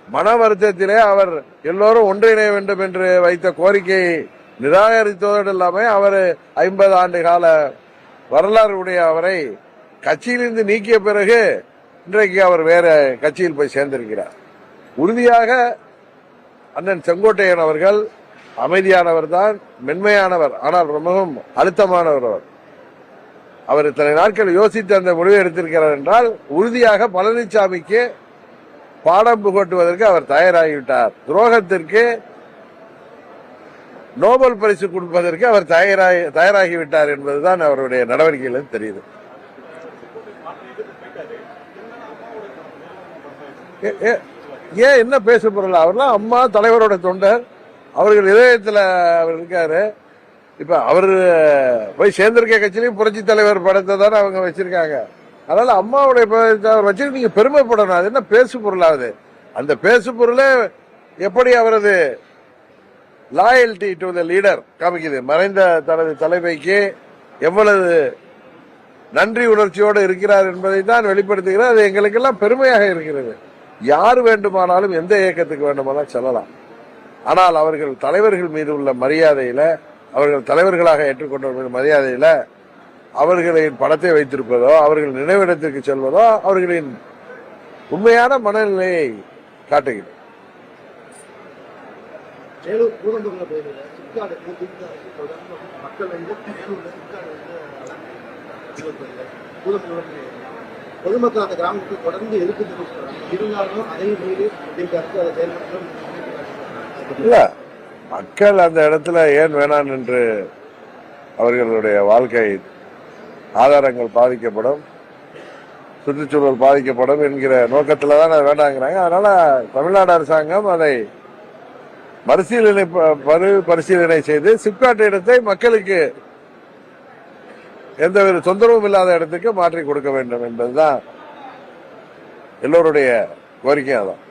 மன வருத்தத்திலே அவர் எல்லோரும் ஒன்றிணைய வேண்டும் என்று வைத்த கோரிக்கையை நிராகரித்ததோடு இல்லாமல் அவர் 50 ஆண்டு கால வரலாறு உடைய அவரை கட்சியிலிருந்து நீக்கிய பிறகு இன்றைக்கு அவர் வேற கட்சியில் போய் சேர்ந்திருக்கிறார். உறுதியாக அண்ணன் செங்கோட்டையன் அவர்கள் அமைதியானவர் தான், மென்மையானவர், ஆனால் ரொம்பவும் அழுத்தமானவர். அவர் இத்தனை நாட்கள் யோசித்து அந்த முடிவை எடுத்திருக்கிறார் என்றால் உறுதியாக பழனிசாமிக்கு பாடம் புகட்டுவதற்கு அவர் தயாராகிவிட்டார். துரோகத்திற்கு நோபல் பரிசு கொடுப்பதற்கு அவர் தயாராகிவிட்டார் என்பதுதான் அவருடைய நடவடிக்கைகள் தெரியுது. ஏன் என்ன பேச போறல? அவர்லாம் அம்மா தலைவரோட தொண்டர், அவர்கள் இதயத்தில் அவர் இருக்காரு. இப்ப அவர் போய் சேர்ந்திருக்க கட்சியிலையும் புரட்சி தலைவர் படத்தை தானே அவங்க வச்சிருக்காங்க. அதனால அம்மாவுடைய வச்சு நீங்க பெருமைப்படணும். அது என்ன பேசு பொருளாவது? அந்த பேசு பொருளே எப்படி அவரது லாயல்டி டு த லீடர் காமிக்குது. மறைந்த தனது தலைமைக்கு எவ்வளவு நன்றி உணர்ச்சியோடு இருக்கிறார் என்பதை தான் வெளிப்படுத்துகிறார். அது எங்களுக்கெல்லாம் பெருமையாக இருக்கிறது. யார் வேண்டுமானாலும் எந்த இயக்கத்துக்கு வேண்டுமானாலும் செல்லலாம். ஆனால் அவர்கள் தலைவர்கள் மீது உள்ள மரியாதையில, அவர்கள் தலைவர்களாக ஏற்றுக்கொண்ட மரியாதையில அவர்களின் படத்தை வைத்திருப்பதோ, அவர்கள் நினைவிடத்திற்கு செல்வதோ அவர்களின் உண்மையான மனநிலையை காட்டுகிறது. பொதுமக்கள் அந்த கிராமத்துக்கு தொடர்ந்து எதிர்ப்பு இருந்தாலும் அதை மீறி இல்ல, மக்கள் அந்த இடத்துல ஏன் வேணாம் என்று அவர்களுடைய வாழ்க்கை ஆதாரங்கள் பாதிக்கப்படும், சுற்றுச்சூழல் பாதிக்கப்படும் என்கிற நோக்கத்துல தான் அதை வேண்டாங்கிறாங்க. அதனால தமிழ்நாடு அரசாங்கம் அதை பரிசீலனை செய்து சிப்காட் இடத்தை மக்களுக்கு எந்த ஒரு தொந்தரவும் இல்லாத இடத்துக்கு மாற்றி கொடுக்க வேண்டும் என்பதுதான் எல்லோருடைய கோரிக்கையாகும்.